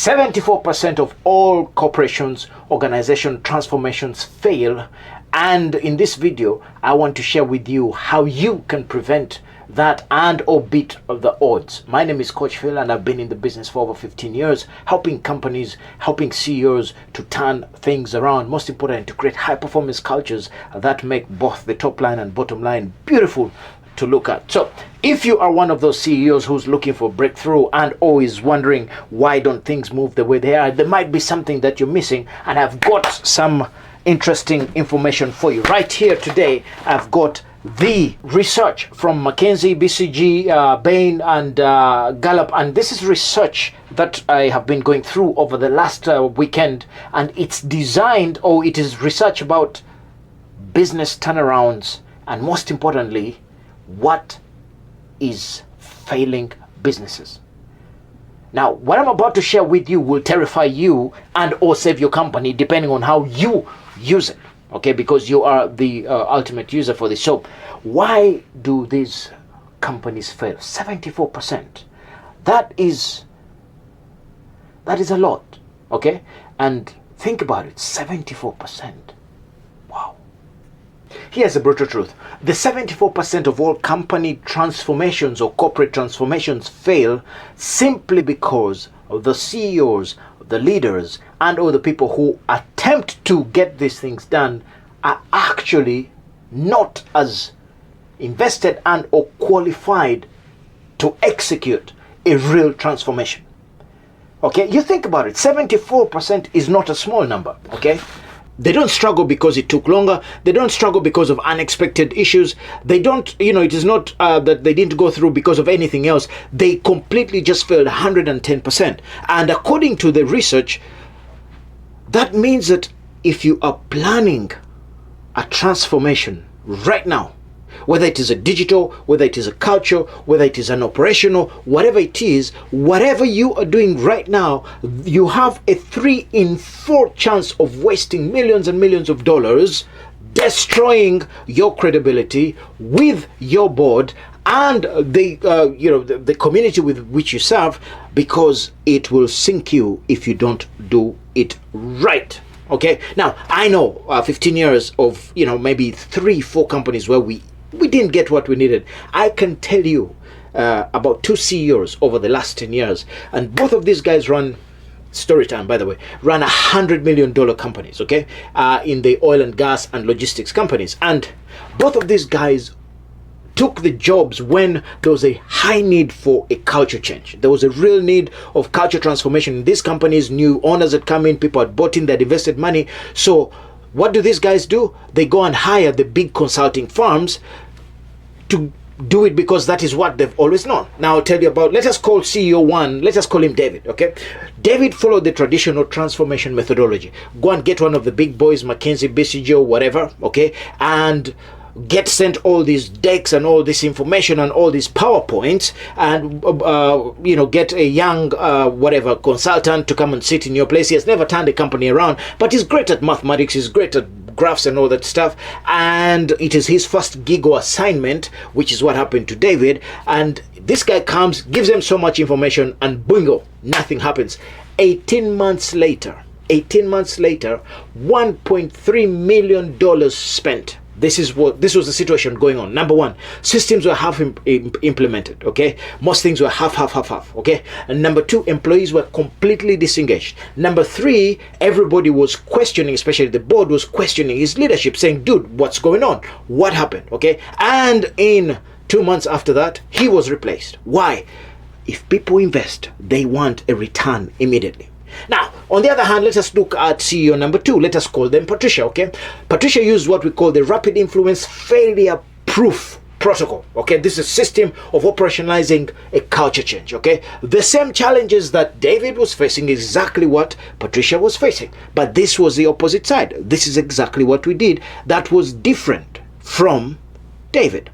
74% of all corporations, organization transformations fail. And in this video, I want to share with you how you can prevent that and or beat the odds. My name is Coach Phil, and I've been in the business for over 15 years, helping companies, helping CEOs to turn things around. Most important, to create high performance cultures that make both the top line and bottom line beautiful to look at. So if you are one of those CEOs who's looking for breakthrough and always wondering why don't things move the way they are, there might be something that you're missing, and I've got some interesting information for you right here today. I've got the research from McKinsey, BCG, Bain, and Gallup, and this is research that I have been going through over the last weekend, and it's designed, or it is research about business turnarounds, and most importantly, what is failing businesses. Now, what I'm about to share with you will terrify you and or save your company depending on how you use it, okay? Because you are the ultimate user for this. So why do these companies fail? 74%. That is a lot, okay? And think about it, 74%. Wow. Here's the brutal truth. The 74% of all company transformations or corporate transformations fail simply because of the CEOs, the leaders, and all the people who attempt to get these things done are actually not as invested and or qualified to execute a real transformation. Okay, you think about it, 74% is not a small number, okay? They don't struggle because it took longer. They don't struggle because of unexpected issues. They don't, it is not that they didn't go through because of anything else. They completely just failed 110%. And according to the research, that means that if you are planning a transformation right now, whether it is a digital, whether it is a culture, whether it is an operational, whatever it is, whatever you are doing right now, you have a 3 in 4 chance of wasting millions and millions of dollars, destroying your credibility with your board and the community with which you serve, because it will sink you if you don't do it right. Okay, now I know 15 years of maybe 3-4 companies where we didn't get what we needed. I can tell you about 2 CEOs over the last 10 years, and both of these guys run Storytime, by the way, run $100 million companies, okay, in the oil and gas and logistics companies. And both of these guys took the jobs when there was a high need for a culture change. There was a real need of culture transformation in these companies. New owners had come in, people had bought in, they'd invested money. So what do these guys do? They go and hire the big consulting firms to do it because that is what they've always known. Now I'll tell you about, let us call CEO 1, let us call him David, okay? David followed the traditional transformation methodology. Go and get one of the big boys, McKinsey, BCG, or whatever, okay? And get sent all these decks and all this information and all these PowerPoints, and get a young whatever consultant to come and sit in your place. He has never turned a company around, but he's great at mathematics, he's great at graphs and all that stuff, and it is his first gig or assignment, which is what happened to David. And this guy comes, gives them so much information, and bingo, nothing happens. 18 months later, $1.3 million spent. This was the situation going on. Number 1, systems were half implemented, okay? Most things were half, okay? And number 2, employees were completely disengaged. Number 3, everybody was questioning, especially the board was questioning his leadership, saying, dude, what's going on? What happened, okay? And in 2 months after that, he was replaced. Why? If people invest, they want a return immediately. Now, on the other hand, let us look at CEO number 2. Let us call them Patricia, okay? Patricia used what we call the rapid influence failure proof protocol, okay? This is a system of operationalizing a culture change, okay? The same challenges that David was facing is exactly what Patricia was facing, but this was the opposite side. This is exactly what we did that was different from David.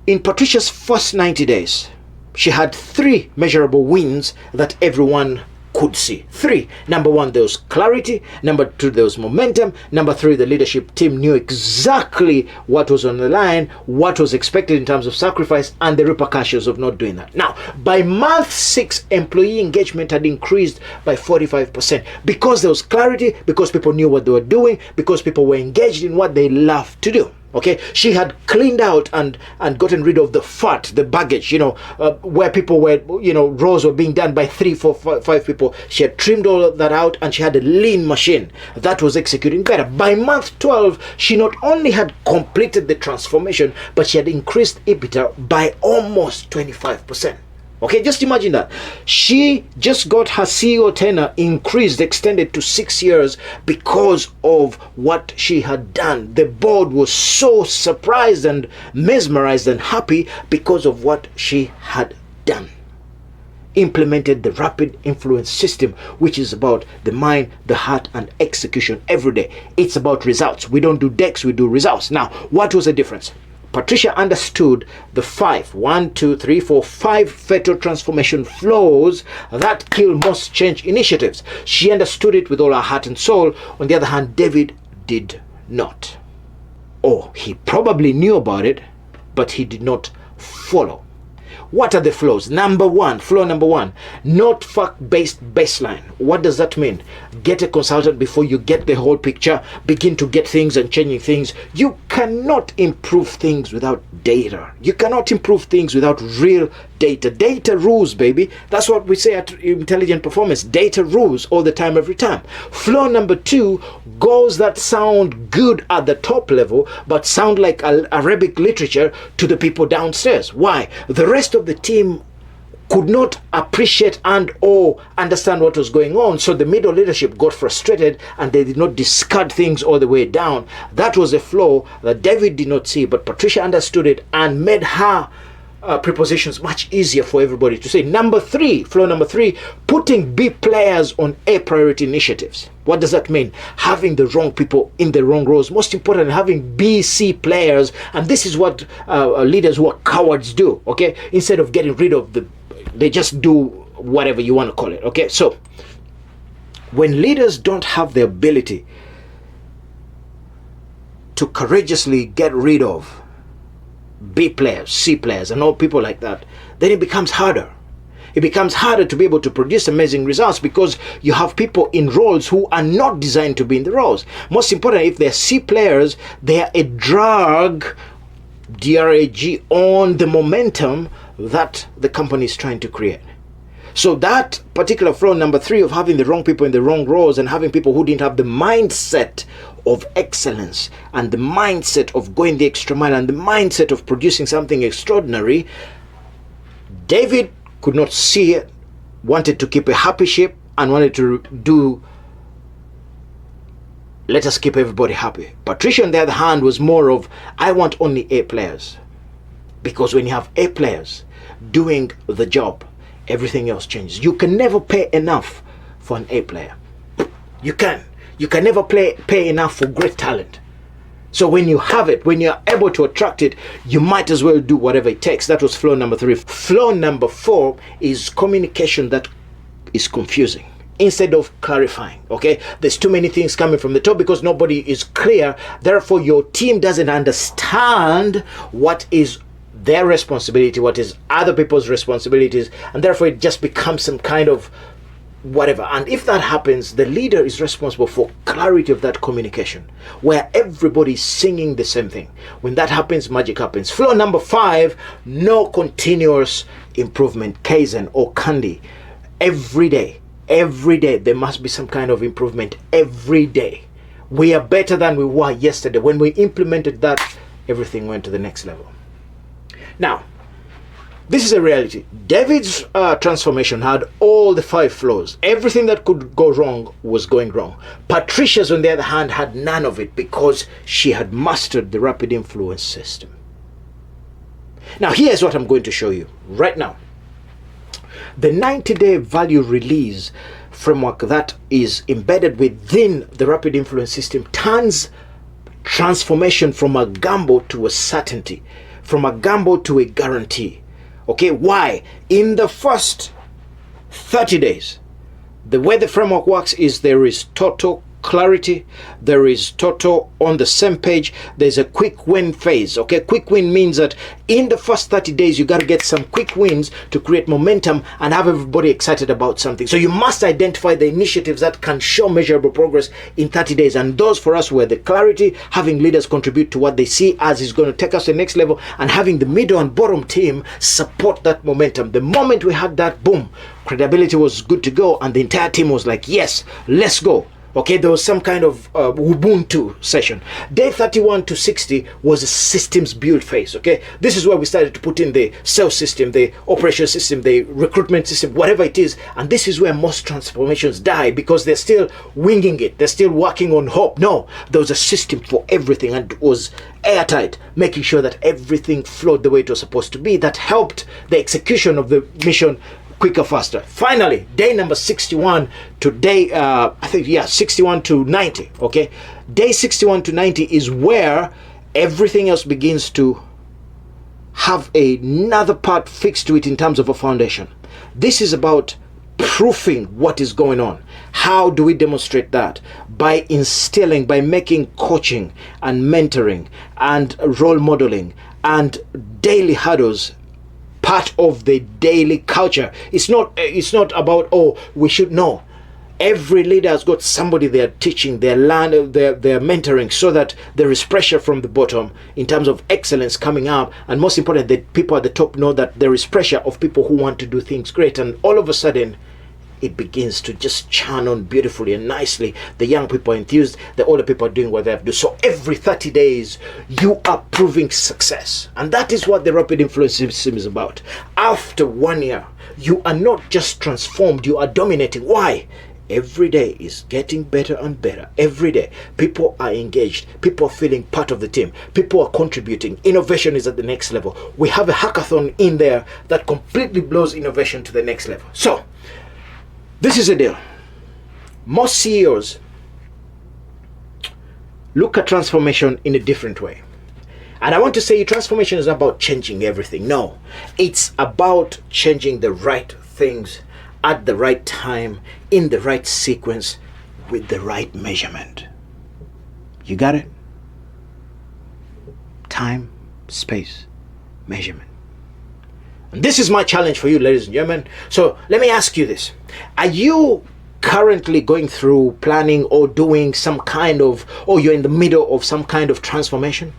In Patricia's first 90 days, she had 3 measurable wins that everyone could see. Three, number one, there was clarity. Number two, there was momentum. Number three, the leadership team knew exactly what was on the line, what was expected in terms of sacrifice, and the repercussions of not doing that. Now, by month 6, employee engagement had increased by 45% because there was clarity, because people knew what they were doing, because people were engaged in what they love to do. Okay, she had cleaned out and gotten rid of the fat, the baggage, where people were, roles were being done by 3, 4, 5 people. She had trimmed all of that out, and she had a lean machine that was executing better. By month 12, she not only had completed the transformation, but she had increased EBITDA by almost 25%. Okay, just imagine that. She just got her CEO tenure increased, extended to 6 years because of what she had done. The board was so surprised and mesmerized and happy because of what she had done. Implemented the rapid influence system, which is about the mind, the heart, and execution every day. It's about results. We don't do decks, we do results. Now, what was the difference? Patricia understood the 5 fatal transformation flows that kill most change initiatives. She understood it with all her heart and soul. On the other hand, David did not. Or he probably knew about it, but he did not follow. What are the flows? Flow number one, not fact-based baseline. What does that mean? Get a consultant before you get the whole picture. Begin to get things and changing things. You cannot improve things without data. You cannot improve things without real data. Data rules, baby. That's what we say at Intelligent Performance. Data rules all the time, every time. Flow number 2, goals that sound good at the top level, but sound like Arabic literature to the people downstairs. Why? The rest of the team could not appreciate and or understand what was going on, so the middle leadership got frustrated and they did not discard things all the way down. That was a flaw that David did not see, but Patricia understood it and made her prepositions much easier for everybody to say. Flow number 3, putting B players on A priority initiatives. What does that mean? Having the wrong people in the wrong roles. Most important, having B, C players. And this is what leaders who are cowards do, okay? Instead of getting rid of they just do whatever you want to call it, okay? So, when leaders don't have the ability to courageously get rid of B players, C players, and all people like that, then it becomes harder. It becomes harder to be able to produce amazing results because you have people in roles who are not designed to be in the roles. Most important, if they're C players, they are a drag, D-R-A-G, on the momentum that the company is trying to create. So that particular flow number 3 of having the wrong people in the wrong roles and having people who didn't have the mindset of excellence and the mindset of going the extra mile and the mindset of producing something extraordinary, David could not see it, wanted to keep a happy ship and wanted to do, let us keep everybody happy. Patricia, on the other hand, was more of, I want only A players. Because when you have A players doing the job, everything else changes. You can never pay enough for an A player. You can never pay enough for great talent. So when you have it, when you're able to attract it, you might as well do whatever it takes. That was flow number 3. Flow number 4 is communication that is confusing instead of clarifying, okay? There's too many things coming from the top because nobody is clear. Therefore, your team doesn't understand what is their responsibility, what is other people's responsibilities, and therefore it just becomes some kind of whatever. And if that happens, the leader is responsible for clarity of that communication where everybody is singing the same thing. When that happens, magic happens. Flow number 5, no continuous improvement, Kaizen or Kandi. Every day there must be some kind of improvement. Every day we are better than we were yesterday. When we implemented that, everything went to the next level. Now, this is a reality. David's transformation had all the 5 flows. Everything that could go wrong was going wrong. Patricia's, on the other hand, had none of it because she had mastered the rapid influence system. Now, here's what I'm going to show you right now. The 90-day value release framework that is embedded within the rapid influence system turns transformation from a gamble to a certainty, from a gamble to a guarantee. Okay, why? In the first 30 days, The way the framework works is there is total clarity, there is total on the same page, there's a quick win phase. Okay, quick win means that in the first 30 days you got to get some quick wins to create momentum and have everybody excited about something. So you must identify the initiatives that can show measurable progress in 30 days, and those for us were the clarity, having leaders contribute to what they see as is going to take us to the next level, and having the middle and bottom team support that momentum. The moment we had that, boom, credibility was good to go, and the entire team was like, yes, let's go. Okay, there was some kind of Ubuntu session. Day 31 to 60 was a systems build phase. Okay, this is where we started to put in the sales system, the operation system, the recruitment system, whatever it is. And this is where most transformations die, because they're still winging it. They're still working on hope. No, there was a system for everything, and it was airtight, making sure that everything flowed the way it was supposed to be. That helped the execution of the mission quicker, faster. Finally, day number 61 to day, 61 to 90. Okay, day 61 to 90 is where everything else begins to have another part fixed to it in terms of a foundation. This is about proofing what is going on. How do we demonstrate that? By instilling, by making coaching and mentoring and role modeling and daily hurdles part of the daily culture. It's not about, oh, we should know. Every leader has got somebody they're teaching, they're mentoring, so that there is pressure from the bottom in terms of excellence coming up, and most important, the people at the top know that there is pressure of people who want to do things great, and all of a sudden it begins to just churn on beautifully and nicely. The young people are enthused, the older people are doing what they have to do. So every 30 days, you are proving success. And that is what the Rapid Influence System is about. After 1 year, you are not just transformed, you are dominating. Why? Every day is getting better and better. Every day, people are engaged. People are feeling part of the team. People are contributing. Innovation is at the next level. We have a hackathon in there that completely blows innovation to the next level. So, this is a deal. Most CEOs look at transformation in a different way. And I want to say transformation is not about changing everything. No, it's about changing the right things at the right time, in the right sequence, with the right measurement. You got it? Time, space, measurement. And this is my challenge for you, ladies and gentlemen. So let me ask you this. Are you currently going through planning or doing some kind of, or you're in the middle of some kind of transformation?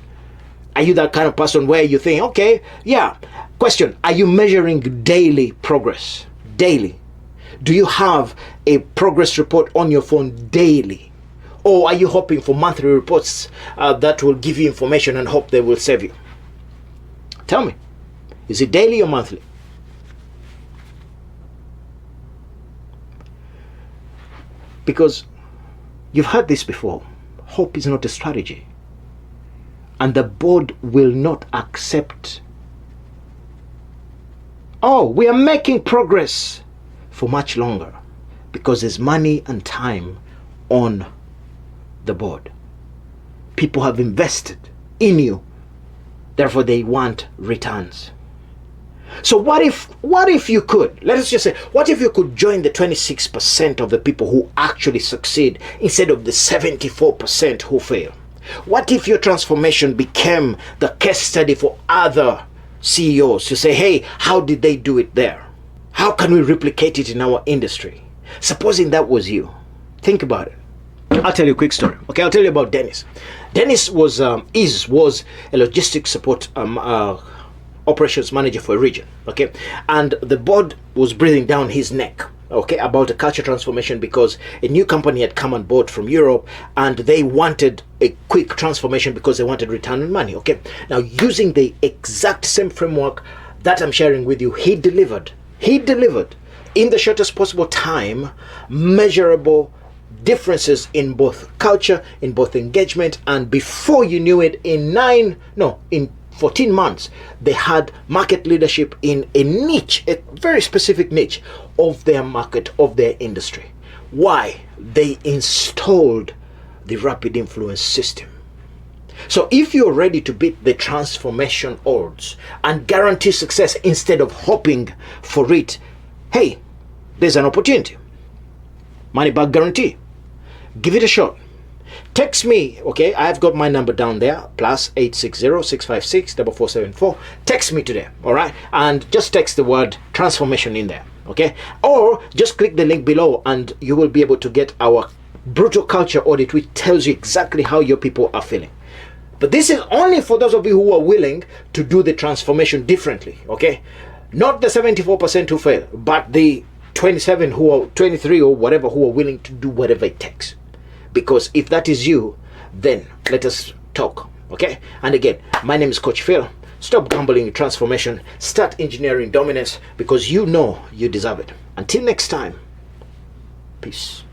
Are you that kind of person where you think, okay, yeah. Question, are you measuring daily progress? Daily. Do you have a progress report on your phone daily? Or are you hoping for monthly reports that will give you information and hope they will save you? Tell me. Is it daily or monthly? Because you've heard this before. Hope is not a strategy. And the board will not accept, oh, we are making progress for much longer, because there's money and time on the board. People have invested in you. Therefore, they want returns. So what if you could, let us just say, what if you could join the 26% of the people who actually succeed instead of the 74% who fail? What if your transformation became the case study for other CEOs to say, hey, how did they do it there? How can we replicate it in our industry? Supposing that was you. Think about it. I'll tell you a quick story. Okay, I'll tell you about Dennis. Dennis was a logistics support operations manager for a region, okay, and the board was breathing down his neck, okay, about a culture transformation, because a new company had come on board from Europe and they wanted a quick transformation because they wanted return on money. Okay, now using the exact same framework that I'm sharing with you, he delivered in the shortest possible time measurable differences in both culture, in both engagement, and before you knew it, in 14 months, they had market leadership in a niche, a very specific niche of their market, of their industry. Why? They installed the Rapid Influence System. So if you're ready to beat the transformation odds and guarantee success instead of hoping for it, hey, there's an opportunity. money back guarantee. Give it a shot. Text me, okay? I've got my number down there, +860-656-4474. Text me today, all right? And just text the word transformation in there, okay? Or just click the link below and you will be able to get our brutal culture audit, which tells you exactly how your people are feeling. But this is only for those of you who are willing to do the transformation differently, okay? Not the 74% who fail, but the 27 who are 23 or whatever who are willing to do whatever it takes. Because if that is you, then let us talk, okay? And again, my name is Coach Phil. Stop gambling in transformation. Start engineering dominance, because you know you deserve it. Until next time, peace.